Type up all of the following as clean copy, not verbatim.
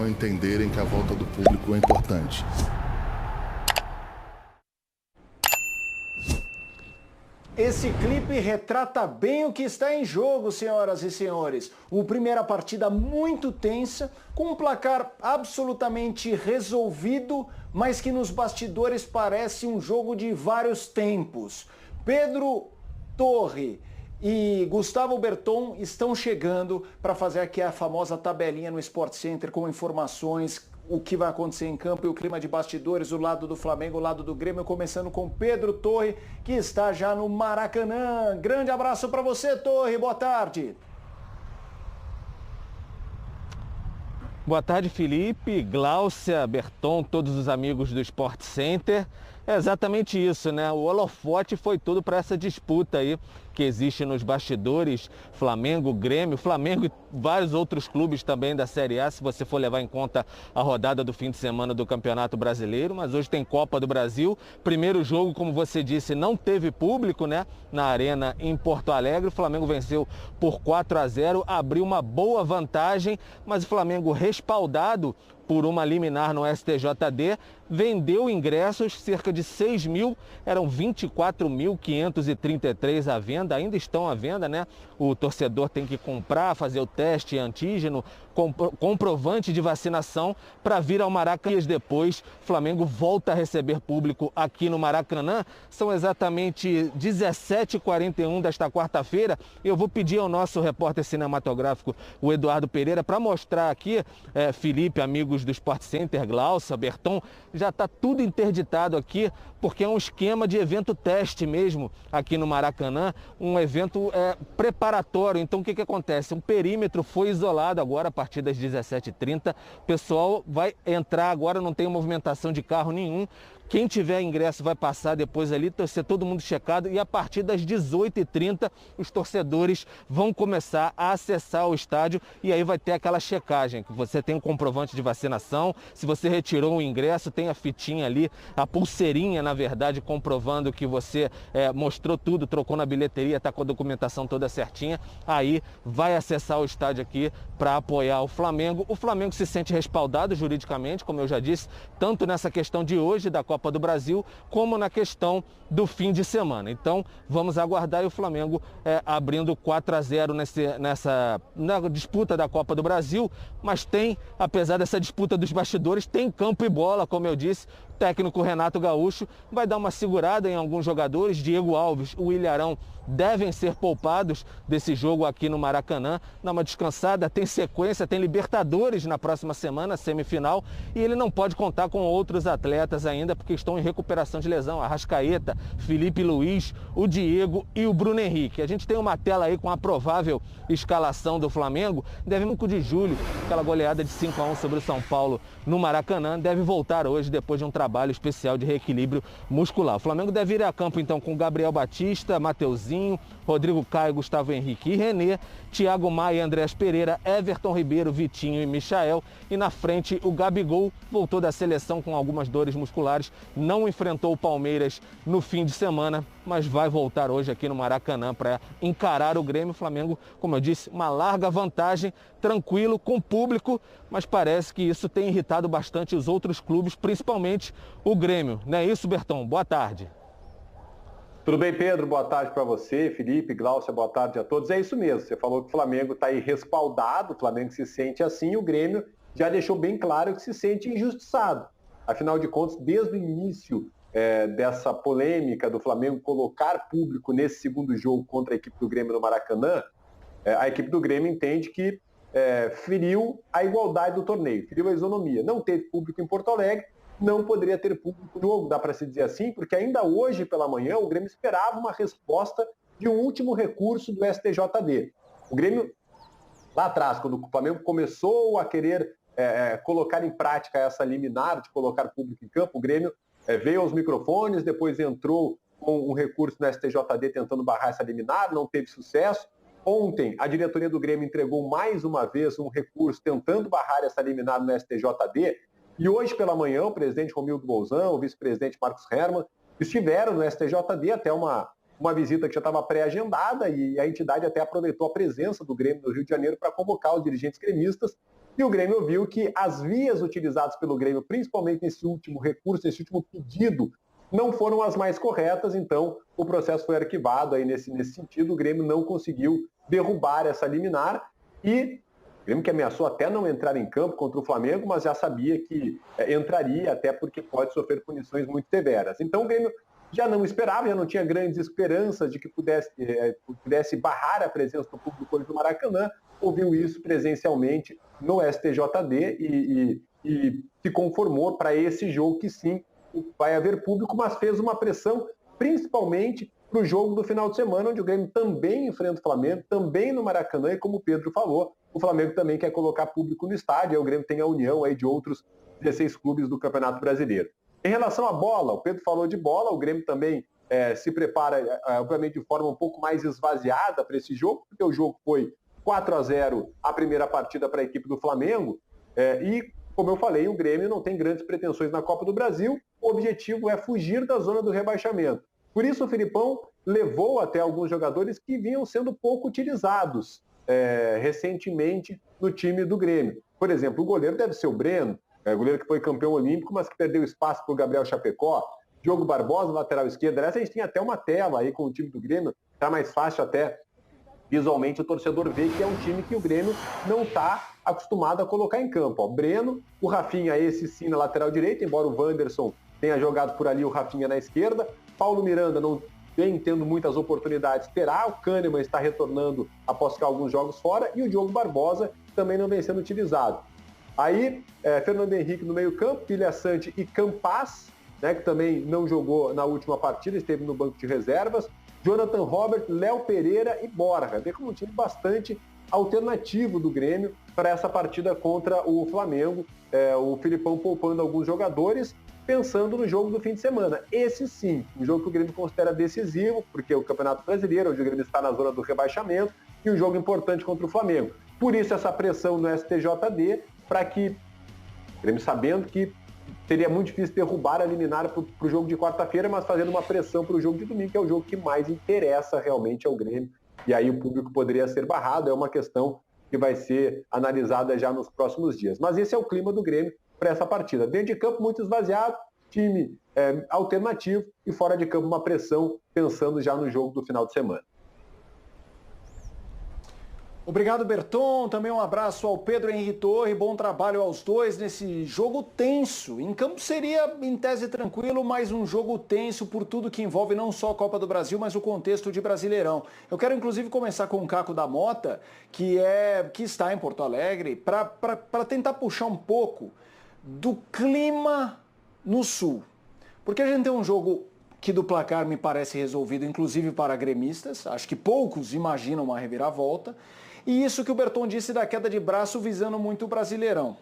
não entenderem que a volta do público é importante. Esse clipe retrata bem o que está em jogo, senhoras e senhores. Uma primeira partida muito tensa, com um placar absolutamente resolvido, mas que nos bastidores parece um jogo de vários tempos. Pedro Torre e Gustavo Berton estão chegando para fazer aqui a famosa tabelinha no Sport Center com informações, o que vai acontecer em campo e o clima de bastidores, o lado do Flamengo, o lado do Grêmio, começando com Pedro Torre, que está já no Maracanã. Grande abraço para você, Torre, boa tarde. Boa tarde, Felipe, Gláucia, Berton, todos os amigos do Sport Center. É exatamente isso, né? O holofote foi tudo para essa disputa aí que existe nos bastidores, Flamengo, Grêmio, Flamengo e vários outros clubes também da Série A, se você for levar em conta a rodada do fim de semana do Campeonato Brasileiro, mas hoje tem Copa do Brasil. Primeiro jogo, como você disse, não teve público, né? Na Arena em Porto Alegre, o Flamengo venceu por 4-0, abriu uma boa vantagem, mas o Flamengo respaldado por uma liminar no STJD, vendeu ingressos, cerca de 6 mil, eram 24.533 à venda, ainda estão à venda, né? O torcedor tem que comprar, fazer o teste antígeno, comprovante de vacinação para vir ao Maracanã. Dias depois, o Flamengo volta a receber público aqui no Maracanã. São exatamente 17h41 desta quarta-feira. Eu vou pedir ao nosso repórter cinematográfico, o Eduardo Pereira, para mostrar aqui, Felipe, amigos do Sport Center, Gláucia, Berton, já está tudo interditado aqui, porque é um esquema de evento teste mesmo aqui no Maracanã, um evento preparatório. Então o que acontece? Um perímetro foi isolado agora a partir das 17h30, o pessoal vai entrar agora, não tem movimentação de carro nenhum. Quem tiver ingresso vai passar depois ali, ser todo mundo checado, e a partir das 18h30 os torcedores vão começar a acessar o estádio e aí vai ter aquela checagem, que você tem um comprovante de vacinação, se você retirou o ingresso, tem a fitinha ali, a pulseirinha, na verdade, comprovando que você mostrou tudo, trocou na bilheteria, está com a documentação toda certinha, aí vai acessar o estádio aqui para apoiar o Flamengo. O Flamengo se sente respaldado juridicamente, como eu já disse, tanto nessa questão de hoje da Copa do Brasil, como na questão do fim de semana. Então, vamos aguardar, e o Flamengo abrindo 4-0 na disputa da Copa do Brasil, mas tem, apesar dessa disputa dos bastidores, tem campo e bola, como eu disse. O técnico Renato Gaúcho vai dar uma segurada em alguns jogadores. Diego Alves, o Ilharão devem ser poupados desse jogo aqui no Maracanã, dar uma descansada. Tem sequência, tem Libertadores na próxima semana, semifinal, e ele não pode contar com outros atletas ainda, porque estão em recuperação de lesão. Arrascaeta, Felipe Luiz, o Diego e o Bruno Henrique. A gente tem uma tela aí com a provável escalação do Flamengo. Deve 5 de julho, aquela goleada de 5-1 sobre o São Paulo no Maracanã, deve voltar hoje depois de um trabalho especial de reequilíbrio muscular. O Flamengo deve ir a campo então com Gabriel Batista, Mateuzinho, Rodrigo Caio, Gustavo Henrique e René, Thiago Maia e Andrés Pereira, Everton Ribeiro, Vitinho e Michael, e na frente o Gabigol, voltou da seleção com algumas dores musculares, não enfrentou o Palmeiras no fim de semana, mas vai voltar hoje aqui no Maracanã para encarar o Grêmio. O Flamengo, como eu disse, uma larga vantagem, tranquilo, com público, mas parece que isso tem irritado bastante os outros clubes, principalmente o Grêmio. Não é isso, Berton? Boa tarde. Tudo bem, Pedro? Boa tarde para você, Felipe, Gláucia, boa tarde a todos. É isso mesmo, você falou que o Flamengo está aí respaldado, o Flamengo se sente assim, o Grêmio já deixou bem claro que se sente injustiçado. Afinal de contas, desde o início dessa polêmica do Flamengo colocar público nesse segundo jogo contra a equipe do Grêmio no Maracanã, a equipe do Grêmio entende que feriu a igualdade do torneio, feriu a isonomia. Não teve público em Porto Alegre, não poderia ter público no jogo, dá para se dizer assim, porque ainda hoje pela manhã o Grêmio esperava uma resposta de um último recurso do STJD. O Grêmio, lá atrás, quando o Flamengo começou a querer colocar em prática essa liminar de colocar público em campo, o Grêmio veio aos microfones, depois entrou com um recurso no STJD tentando barrar essa liminar, não teve sucesso. Ontem, a diretoria do Grêmio entregou mais uma vez um recurso tentando barrar essa liminar no STJD. E hoje pela manhã, o presidente Romildo Bolzão, o vice-presidente Marcos Herman, estiveram no STJD, até uma visita que já estava pré-agendada, e a entidade até aproveitou a presença do Grêmio no Rio de Janeiro para convocar os dirigentes gremistas E o Grêmio viu que as vias utilizadas pelo Grêmio, principalmente nesse último recurso, nesse último pedido, não foram as mais corretas, então o processo foi arquivado aí nesse sentido, o Grêmio não conseguiu derrubar essa liminar e o Grêmio que ameaçou até não entrar em campo contra o Flamengo, mas já sabia que entraria, até porque pode sofrer punições muito severas. Então o Grêmio já não esperava, já não tinha grandes esperanças de que pudesse barrar a presença do público no Maracanã, ouviu isso presencialmente no STJD e se conformou para esse jogo que sim, vai haver público, mas fez uma pressão principalmente para o jogo do final de semana, onde o Grêmio também enfrenta o Flamengo, também no Maracanã, e como o Pedro falou, o Flamengo também quer colocar público no estádio, aí o Grêmio tem a união aí de outros 16 clubes do Campeonato Brasileiro. Em relação à bola, o Pedro falou de bola, o Grêmio também se prepara, obviamente, de forma um pouco mais esvaziada para esse jogo, porque o jogo foi 4-0 a primeira partida para a equipe do Flamengo, e, como eu falei, o Grêmio não tem grandes pretensões na Copa do Brasil, o objetivo é fugir da zona do rebaixamento. Por isso o Filipão levou até alguns jogadores que vinham sendo pouco utilizados recentemente no time do Grêmio. Por exemplo, o goleiro deve ser o Breno, goleiro que foi campeão olímpico, mas que perdeu espaço para o Gabriel Chapecó. Diogo Barbosa, lateral esquerdo. Aliás, a gente tem até uma tela aí com o time do Grêmio, está mais fácil até visualmente o torcedor ver que é um time que o Grêmio não está acostumado a colocar em campo. Breno, o Rafinha, esse sim na lateral direita, embora o Wanderson tenha jogado por ali, o Rafinha na esquerda. Paulo Miranda não vem tendo muitas oportunidades, terá. O Kahneman está retornando após ficar alguns jogos fora, e o Diogo Barbosa também não vem sendo utilizado. Aí, Fernando Henrique no meio campo, Vilha Sante e Campas, né, que também não jogou na última partida, esteve no banco de reservas. Jonathan Robert, Léo Pereira e Borja. Vê como um time bastante alternativo do Grêmio para essa partida contra o Flamengo. O Filipão poupando alguns jogadores, pensando no jogo do fim de semana. Esse sim, um jogo que o Grêmio considera decisivo, porque o Campeonato Brasileiro, onde o Grêmio está na zona do rebaixamento, e um jogo importante contra o Flamengo. Por isso essa pressão no STJD, para que o Grêmio, sabendo que seria muito difícil derrubar a liminar para o jogo de quarta-feira, mas fazendo uma pressão para o jogo de domingo, que é o jogo que mais interessa realmente ao Grêmio. E aí o público poderia ser barrado, é uma questão que vai ser analisada já nos próximos dias. Mas esse é o clima do Grêmio para essa partida. Dentro de campo, muito esvaziado, time alternativo, e fora de campo, uma pressão, pensando já no jogo do final de semana. Obrigado, Berton. Também um abraço ao Pedro Henrique Torre. Bom trabalho aos dois nesse jogo tenso. Em campo seria, em tese, tranquilo, mas um jogo tenso por tudo que envolve não só a Copa do Brasil, mas o contexto de Brasileirão. Eu quero, inclusive, começar com o Caco da Mota, que está em Porto Alegre, para tentar puxar um pouco do clima no Sul. Porque a gente tem um jogo que do placar me parece resolvido, inclusive para gremistas. Acho que poucos imaginam uma reviravolta. E isso que o Berton disse da queda de braço visando muito o Brasileirão.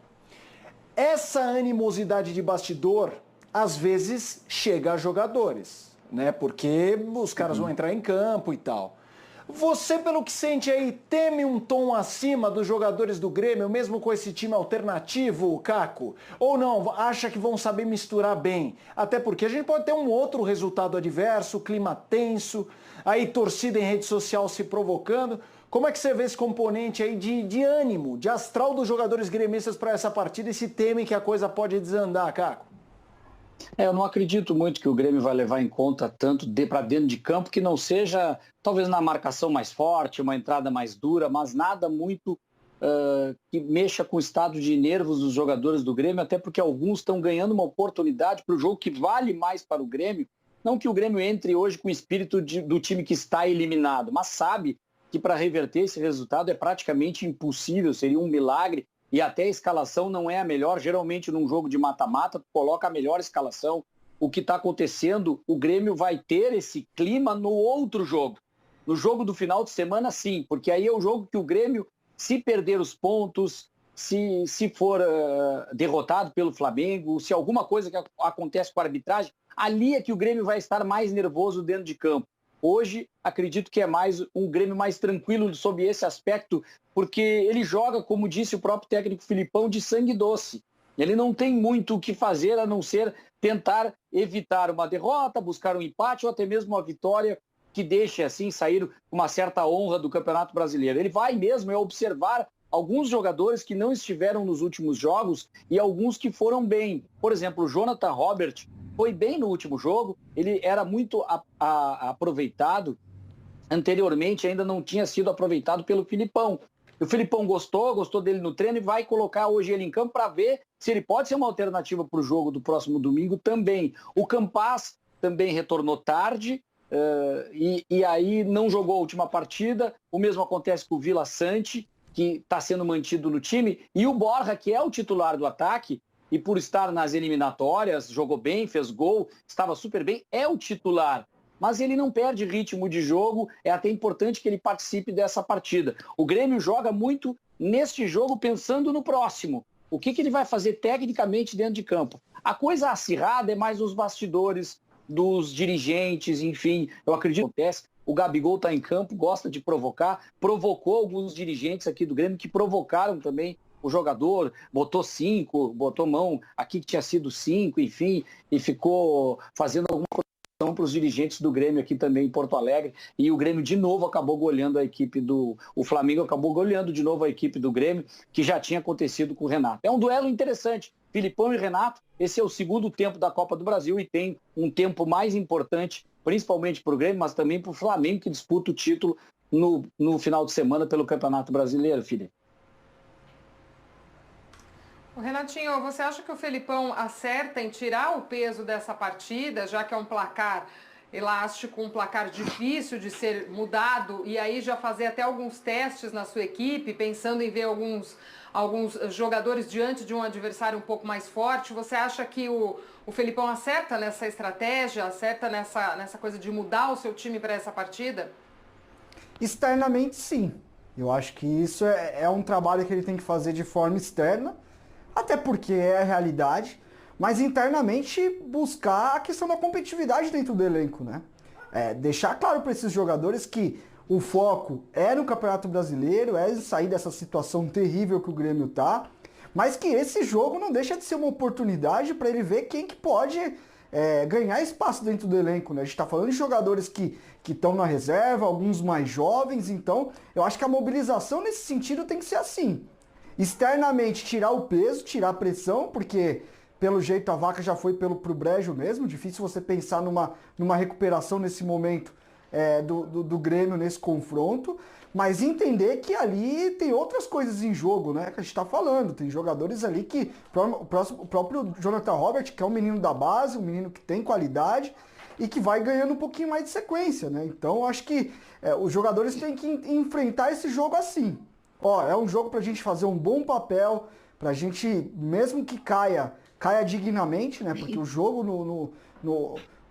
Essa animosidade de bastidor, às vezes, chega a jogadores, né? Porque os caras vão entrar em campo e tal. Você, pelo que sente aí, teme um tom acima dos jogadores do Grêmio, mesmo com esse time alternativo, Caco? Ou não, acha que vão saber misturar bem? Até porque a gente pode ter um outro resultado adverso, clima tenso, aí torcida em rede social se provocando. Como é que você vê esse componente aí de ânimo, de astral dos jogadores gremistas para essa partida e se teme que a coisa pode desandar, Caco? Eu não acredito muito que o Grêmio vai levar em conta tanto para dentro de campo, que não seja, talvez na marcação mais forte, uma entrada mais dura, mas nada muito que mexa com o estado de nervos dos jogadores do Grêmio, até porque alguns estão ganhando uma oportunidade para o jogo que vale mais para o Grêmio. Não que o Grêmio entre hoje com o espírito do time que está eliminado, mas sabe que para reverter esse resultado é praticamente impossível, seria um milagre, e até a escalação não é a melhor. Geralmente num jogo de mata-mata, tu coloca a melhor escalação. O que está acontecendo, o Grêmio vai ter esse clima no outro jogo. No jogo do final de semana, sim, porque aí é o jogo que o Grêmio, se perder os pontos, se for derrotado pelo Flamengo, se alguma coisa que acontece com a arbitragem, ali é que o Grêmio vai estar mais nervoso dentro de campo. Hoje, acredito que é mais um Grêmio mais tranquilo sob esse aspecto, porque ele joga, como disse o próprio técnico Filipão, de sangue doce. Ele não tem muito o que fazer a não ser tentar evitar uma derrota, buscar um empate ou até mesmo uma vitória que deixe assim sair com uma certa honra do Campeonato Brasileiro. Ele vai mesmo observar alguns jogadores que não estiveram nos últimos jogos e alguns que foram bem. Por exemplo, o Jonathan Robert foi bem no último jogo, ele era muito aproveitado. Anteriormente ainda não tinha sido aproveitado pelo Filipão. O Filipão gostou dele no treino e vai colocar hoje ele em campo para ver se ele pode ser uma alternativa para o jogo do próximo domingo também. O Campaz também retornou tarde e aí não jogou a última partida. O mesmo acontece com o Vila Sante, que está sendo mantido no time. E o Borja, que é o titular do ataque, e por estar nas eliminatórias, jogou bem, fez gol, estava super bem, é o titular. Mas ele não perde ritmo de jogo, é até importante que ele participe dessa partida. O Grêmio joga muito neste jogo pensando no próximo. O que ele vai fazer tecnicamente dentro de campo? A coisa acirrada é mais os bastidores dos dirigentes, enfim, eu acredito que acontece. O Gabigol está em campo, gosta de provocar, provocou alguns dirigentes aqui do Grêmio que provocaram também o jogador, botou 5, botou mão aqui que tinha sido 5, enfim, e ficou fazendo alguma para os dirigentes do Grêmio aqui também em Porto Alegre, e o Grêmio de novo acabou goleando a equipe o Flamengo acabou goleando de novo a equipe do Grêmio, que já tinha acontecido com o Renato. É um duelo interessante, Filipão e Renato, esse é o segundo tempo da Copa do Brasil e tem um tempo mais importante, principalmente para o Grêmio, mas também para o Flamengo, que disputa o título no final de semana pelo Campeonato Brasileiro, Felipe. Renatinho, você acha que o Felipão acerta em tirar o peso dessa partida, já que é um placar elástico, um placar difícil de ser mudado, e aí já fazer até alguns testes na sua equipe, pensando em ver alguns jogadores diante de um adversário um pouco mais forte? Você acha que o Felipão acerta nessa estratégia, acerta nessa coisa de mudar o seu time para essa partida? Externamente, sim. Eu acho que isso é um trabalho que ele tem que fazer de forma externa, até porque é a realidade, mas internamente buscar a questão da competitividade dentro do elenco, né? Deixar claro para esses jogadores que o foco é no Campeonato Brasileiro, é sair dessa situação terrível que o Grêmio tá, mas que esse jogo não deixa de ser uma oportunidade para ele ver quem que pode ganhar espaço dentro do elenco, né? A gente está falando de jogadores que estão na reserva, alguns mais jovens, então eu acho que a mobilização nesse sentido tem que ser assim. Externamente, tirar o peso, tirar a pressão, porque pelo jeito a vaca já foi pro brejo mesmo. Difícil você pensar numa recuperação nesse momento do Grêmio nesse confronto. Mas entender que ali tem outras coisas em jogo, né? Que a gente tá falando. Tem jogadores ali que... O próprio Jonathan Robert, que é um menino da base, um menino que tem qualidade e que vai ganhando um pouquinho mais de sequência, né? Então, acho que os jogadores têm que enfrentar esse jogo assim. É um jogo pra gente fazer um bom papel, pra gente, mesmo que caia dignamente, né? Porque o jogo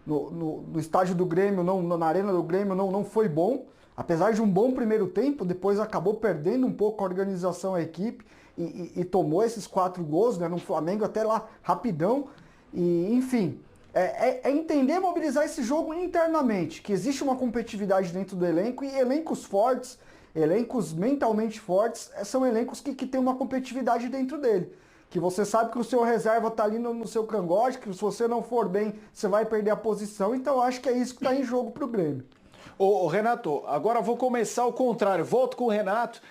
no estádio do Grêmio, na arena do Grêmio, não foi bom. Apesar de um bom primeiro tempo, depois acabou perdendo um pouco a organização, a equipe, e tomou esses 4 gols, né? No Flamengo até lá, rapidão. E, enfim, entender mobilizar esse jogo internamente, que existe uma competitividade dentro do elenco e elencos fortes, elencos mentalmente fortes, são elencos que têm uma competitividade dentro dele. Que você sabe que o seu reserva está ali no seu cangote, que se você não for bem, você vai perder a posição. Então acho que é isso que está em jogo para o Grêmio. Ô Renato, agora vou começar ao contrário. Volto com o Renato.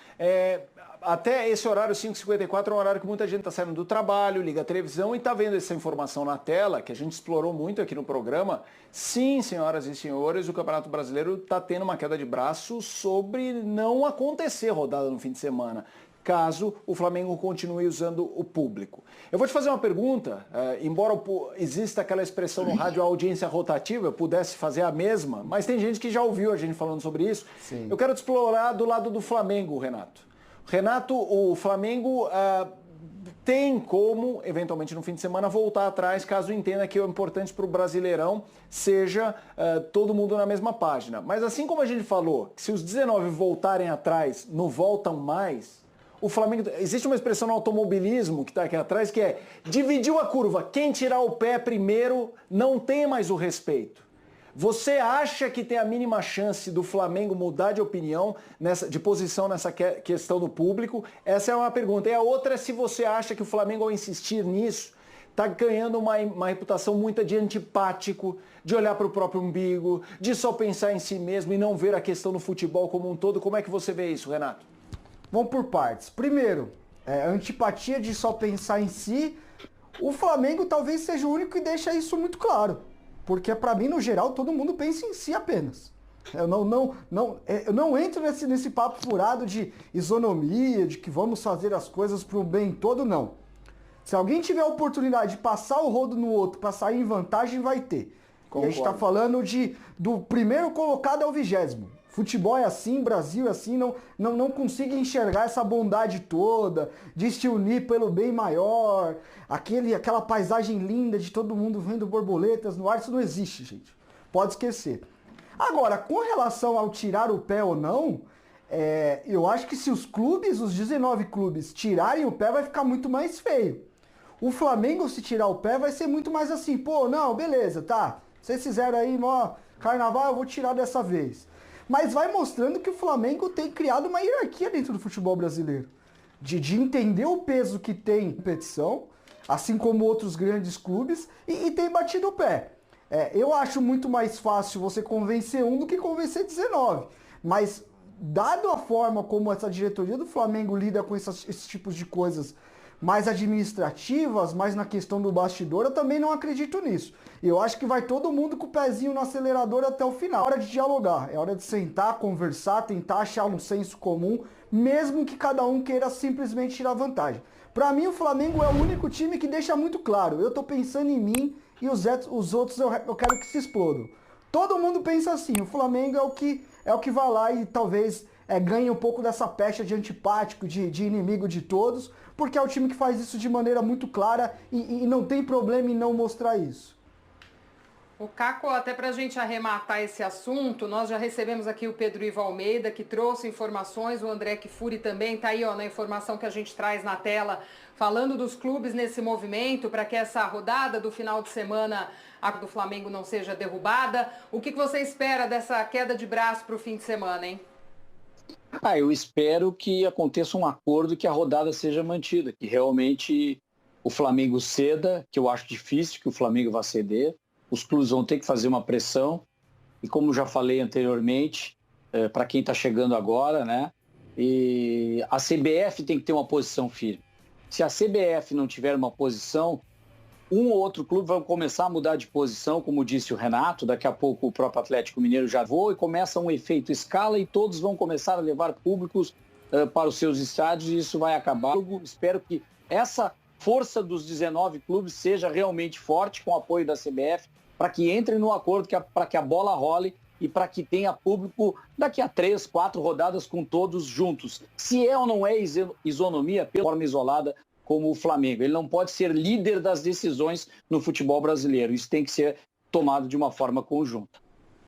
Até esse horário 5h54 é um horário que muita gente está saindo do trabalho, liga a televisão e está vendo essa informação na tela, que a gente explorou muito aqui no programa. Sim, senhoras e senhores, o Campeonato Brasileiro está tendo uma queda de braço sobre não acontecer rodada no fim de semana, caso o Flamengo continue usando o público. Eu vou te fazer uma pergunta, embora exista aquela expressão no rádio, a audiência rotativa, eu pudesse fazer a mesma, mas tem gente que já ouviu a gente falando sobre isso. Sim. Eu quero te explorar do lado do Flamengo, Renato. Renato, o Flamengo tem como, eventualmente no fim de semana, voltar atrás, caso entenda que o importante para o Brasileirão seja todo mundo na mesma página. Mas assim como a gente falou, que se os 19 voltarem atrás, não voltam mais, o Flamengo... Existe uma expressão no automobilismo que está aqui atrás, que é dividiu a curva, quem tirar o pé primeiro não tem mais o respeito. Você acha que tem a mínima chance do Flamengo mudar de opinião, de posição nessa questão do público? Essa é uma pergunta. E a outra é se você acha que o Flamengo, ao insistir nisso, está ganhando uma reputação muito de antipático, de olhar para o próprio umbigo, de só pensar em si mesmo e não ver a questão do futebol como um todo. Como é que você vê isso, Renato? Vamos por partes. Primeiro, a antipatia de só pensar em si. O Flamengo talvez seja o único que deixa isso muito claro. Porque para mim, no geral, todo mundo pensa em si apenas. Eu não entro nesse papo furado de isonomia, de que vamos fazer as coisas para o bem todo, não. Se alguém tiver a oportunidade de passar o rodo no outro para sair em vantagem, vai ter. E a gente está falando do primeiro colocado ao 20º. Futebol é assim, Brasil é assim, não consigo enxergar essa bondade toda, de se unir pelo bem maior, aquela paisagem linda de todo mundo vendo borboletas no ar, isso não existe, gente. Pode esquecer. Agora, com relação ao tirar o pé ou não, eu acho que se os 19 clubes, tirarem o pé, vai ficar muito mais feio. O Flamengo, se tirar o pé, vai ser muito mais assim, pô, não, beleza, tá, vocês fizeram aí, carnaval, eu vou tirar dessa vez. Mas vai mostrando que o Flamengo tem criado uma hierarquia dentro do futebol brasileiro. De entender o peso que tem a competição, assim como outros grandes clubes, e tem batido o pé. Eu acho muito mais fácil você convencer um do que convencer 19. Mas, dado a forma como essa diretoria do Flamengo lida com esses tipos de coisas mais administrativas, mais na questão do bastidor, eu também não acredito nisso. Eu acho que vai todo mundo com o pezinho no acelerador até o final. É hora de dialogar, é hora de sentar, conversar, tentar achar um senso comum, mesmo que cada um queira simplesmente tirar vantagem. Para mim, o Flamengo é o único time que deixa muito claro, eu tô pensando em mim e os outros eu quero que se explodam. Todo mundo pensa assim, o Flamengo é o que vai lá e talvez ganhe um pouco dessa pecha de antipático, de inimigo de todos, porque é o time que faz isso de maneira muito clara e não tem problema em não mostrar isso. O Caco, até para a gente arrematar esse assunto, nós já recebemos aqui o Pedro Ivo Almeida, que trouxe informações, o André Kfouri também está aí na informação que a gente traz na tela, falando dos clubes nesse movimento, para que essa rodada do final de semana a do Flamengo não seja derrubada. O que você espera dessa queda de braço para o fim de semana, hein? Eu espero que aconteça um acordo, que a rodada seja mantida, que realmente o Flamengo ceda, que eu acho difícil que o Flamengo vá ceder. Os clubes vão ter que fazer uma pressão, e como já falei anteriormente, para quem está chegando agora, né? E a CBF tem que ter uma posição firme. Se a CBF não tiver uma posição, um ou outro clube vai começar a mudar de posição, como disse o Renato, daqui a pouco o próprio Atlético Mineiro já voa e começa um efeito escala e todos vão começar a levar públicos para os seus estádios e isso vai acabar. Eu espero que essa força dos 19 clubes seja realmente forte com o apoio da CBF, para que entrem no acordo, para que a bola role e para que tenha público daqui a 3, 4 rodadas com todos juntos. Se é ou não é isonomia, pela forma isolada, como o Flamengo. Ele não pode ser líder das decisões no futebol brasileiro. Isso tem que ser tomado de uma forma conjunta.